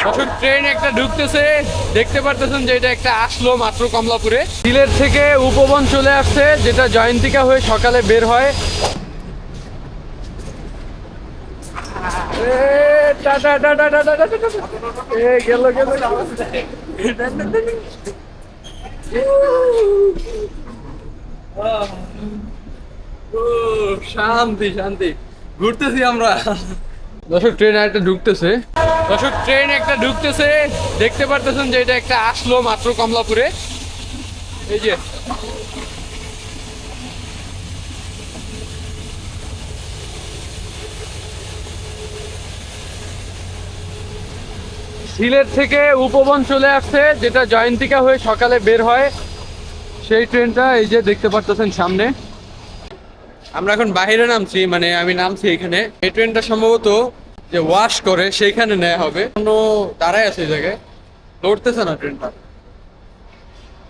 দর্শক, ট্রেন একটা ঢুকতেছে, দেখতে পারতেছেন যে এটা একটা আসলো মাত্র কমলাপুরে। সিলেট থেকে উপবন চলে আসছে, যেটা জয়ন্তিকা হয়ে সকালে বের হয়। শান্তি শান্তি, ঘুরতেছি আমরা। দর্শক, ট্রেন একটা ঢুকতেছে। দর্শক, ট্রেন একটা ঢুকতেছে, দেখতে পারতেছেন যে এটা একটা আসলো মাত্র কমলাপুরে। এই যে সিলেট থেকে উপবন চলে আসছে, যেটা জয়ন্তিকা হয়ে সকালে বের হয়। সেই ট্রেনটা এই যে দেখতে পারতেছেন সামনে। আমরা এখন বাইরে নামছি, মানে আমি নামছি এখানে। এই ট্রেনটা সম্ভবত যে ওয়াশ করে সেইখানে নেওয়া হবে। কোনো দাঁড়ায় আছে এই জায়গায়, লড়তেছে না ট্রেনটা।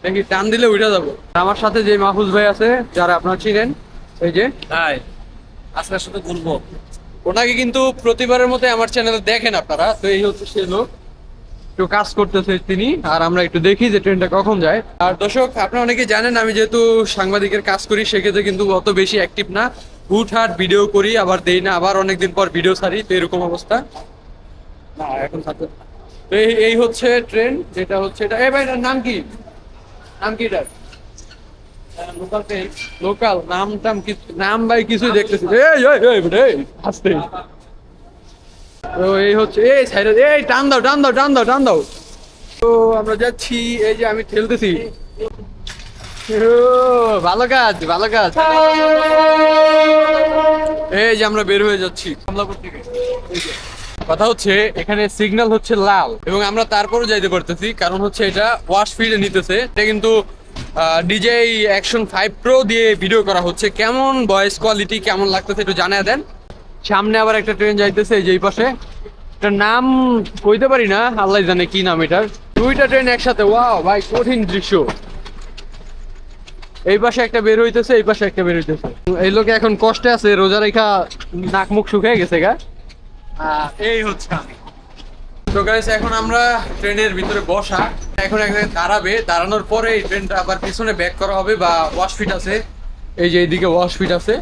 দেখি টান দিলে উঠে যাবো। আমার সাথে যে মাহফুজ ভাই আছে, যারা আপনারা চিনেন, এই যে তাই আজকের সাথে ঘুরবো। ওনাকে কিন্তু প্রতিবারের মতো আমার চ্যানেলে দেখেন আপনারা। তো এই হচ্ছে সে লোক, একটু কাজ করতেছে তিনি, আর আমরা একটু দেখি যে ট্রেনটা কখন যায়। আর দর্শক, আপনারা অনেকে জানেন আমি যেহেতু সাংবাদিকের কাজ করি, সেক্ষেত্রে কিন্তু অত বেশি অ্যাক্টিভ না। হুটহাট ভিডিও করি, আবার দেই না, আবার অনেকদিন পর ভিডিও ছাড়ি, তো এরকম অবস্থা। না এখন থাকবে। তো এই হচ্ছে ট্রেন, যেটা হচ্ছে এটা। এই ভাই, এটার নাম কি? নাম কি এটার? Local train. লোকাল নাম টাম কিছু, নাম ভাই কিছুই দেখতেছি। এই আস্তে। তো এই হচ্ছে, এই সাইডে, এই টান দাও টান দাও টান দাও টান দাও। তো আমরা যাচ্ছি, এই যে আমি ঠেলতেছি। ও, ভালো কাজ ভালো কাজ। এই যে আমরা বের হয়ে যাচ্ছি কমলাপুর থেকে। এই যে। কথা হচ্ছে এখানে সিগন্যাল হচ্ছে লাল, এবং আমরা তারপরও যাইতে পারতেছি, কারণ হচ্ছে এটা ওয়াশ ফিডে নিতেছে। এটা কিন্তু ডিজেআই অ্যাকশন 5 প্রো দিয়ে ভিডিও করা হচ্ছে। কেমন ভয়েস কোয়ালিটি কেমন লাগতেছে একটু জানিয়ে দেন। সামনে আবার একটা ট্রেন যাইতেছে এই যে এই পাশে। এটার নাম কইতে পারি না, আল্লাহ জানে কি নাম এটার। দুইটা ট্রেন একসাথে, ওয়াও ভাই, কঠিন দৃশ্য। এই পাশে একটা বের হইতেছে, এই পাশে একটা বের হইতেছে। এই লোকে এখন কষ্টে আছে, রোজা রেখা নাক মুখ শুকিয়ে গেছে গা। এই হচ্ছে আমি। তো গাইস, এখন আমরা ট্রেনের ভিতরে বসা। এখন এক জায়গায় দাঁড়াবে, দাঁড়ানোর পরে এই ট্রেনটা আবার পিছনে ব্যাক করা হবে, বা ওয়াশ ফিট আছে এই যে এইদিকে ওয়াশ ফিট আছে,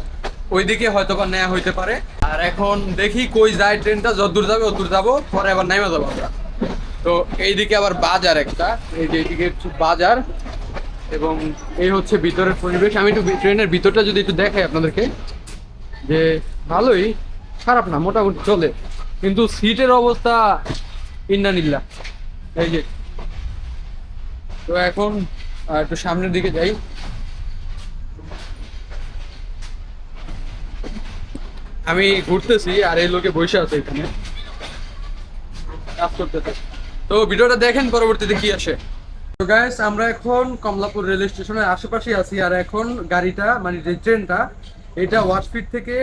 ওইদিকে হয়তো বা নেওয়া হইতে পারে। আর এখন দেখি কই যায় ট্রেনটা, যতদূর যাবে অতদূর যাবো, পরে আবার নেমে যাবো আমরা। তো এইদিকে আবার বাজার একটা, এই যে এইদিকে হচ্ছে বাজার, এবং এই হচ্ছে ভিতরের পরিবেশ। আমি একটু ট্রেনের ভিতরটা যদি একটু দেখাই আপনাদেরকে, যে ভালোই, খারাপ না, মোটামুটি চলে, কিন্তু সিটের অবস্থা ইন্নানিল্লাহ। এই যে, তো এখন একটু সামনের দিকে যাই। আমি ঘুরতেছি আর এই লোকে বসে আছে এখানে কাজ করতেছে। তো ভিডিওটা দেখেন, পরবর্তীতে কি আসে। তো গাইস, আমরা এখন কমলাপুর রেল স্টেশনের আশেপাশে আছি। আর এখন গাড়িটা, মানে যে ট্রেনটা, এটা ওয়াশফিট থেকে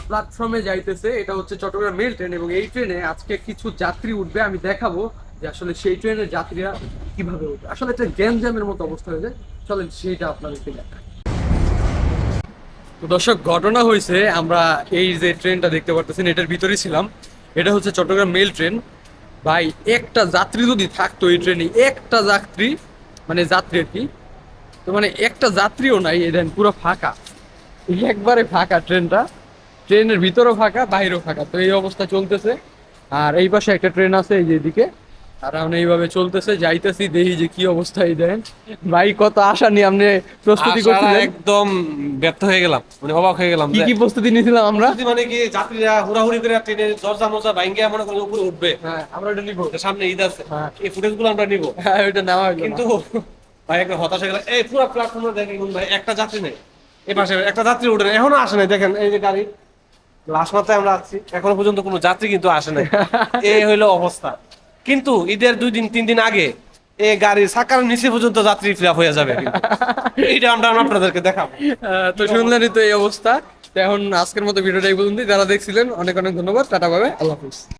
প্ল্যাটফর্মে যাইতেছে। এটা হচ্ছে চট্টগ্রাম মেল ট্রেন, এবং এই ট্রেনে আজকে কিছু যাত্রী উঠবে। আমি দেখাবো যে আসলে সেই ট্রেনের যাত্রীরা কিভাবে উঠবে। আসলে একটা গ্যাঞ্জামের মতো অবস্থা হয়ে যায়, চলেন সেইটা আপনাদেরকে দেখাই। তো দর্শক, ঘটনা হয়েছে, আমরা এই যে ট্রেনটা দেখতে পারতেছেন এটার ভিতরেই ছিলাম। এটা হচ্ছে চট্টগ্রাম মেল ট্রেন। ভাই, একটা যাত্রী যদি থাকতো এই ট্রেনে, একটা যাত্রী, মানে যাত্রী আর কি, তো মানে একটা যাত্রীও নাই। এই দেন পুরো ফাঁকা, একবারে ফাঁকা ট্রেনটা। ট্রেনের ভিতরও ফাঁকা, বাইরেও ফাঁকা। তো এই অবস্থা চলতেছে। আর এই পাশে একটা ট্রেন আছে এই যে এদিকে, আর আমরা এইভাবে চলতেছে, যাইতেছি, দেখি যে কি অবস্থা। এই দেন ভাই, কত আশা নিয়ে আপনি প্রস্তুতি করছিলেন। একদম ব্যর্থ হয়ে গেলাম, মানে অবাক হয়ে গেলাম। কি কি প্রস্তুতি নিয়েছিলাম আমরা? মানে কি, যাত্রীরা হুড়াহুড়ি করে ট্রেনের দরজা মজা ভাঙ্গিয়া মনে করেন উপরে উঠবে। হ্যাঁ, আমরা এটা নিবো। সামনে ঈদ আছে, হ্যাঁ। এই ফুটেজ গুলো আমরা নিবো। হ্যাঁ, ওইটা নেওয়া হইলো না। কিন্তু ভাই একটা হতাশ হয়ে গেল। এই পুরো প্ল্যাটফর্মে দেখেন ভাই, একটা যাত্রী নেই। এই পাশে একটা যাত্রী উঠে নাই, এখনো আসে নাই। দেখেন এই যে গাড়ি, লাস্ট মাত্রায় আমরা আসছি, এখনো পর্যন্ত কোনো যাত্রী কিন্তু আসে নাই। এই হইলো অবস্থা। কিন্তু ঈদের 2-3 দিন আগে এই গাড়ির চাকার নিচে পর্যন্ত যাত্রী ফিল আপ হয়ে যাবে। এইটা আমরা আপনাদেরকে দেখাবো। তো শুনলেনই তো এই অবস্থা। তো এখন আজকের মতো ভিডিওটা এই পর্যন্তই। যারা দেখছিলেন অনেক অনেক ধন্যবাদ। টাটা, বাই বাই, আল্লাহ হাফিজ।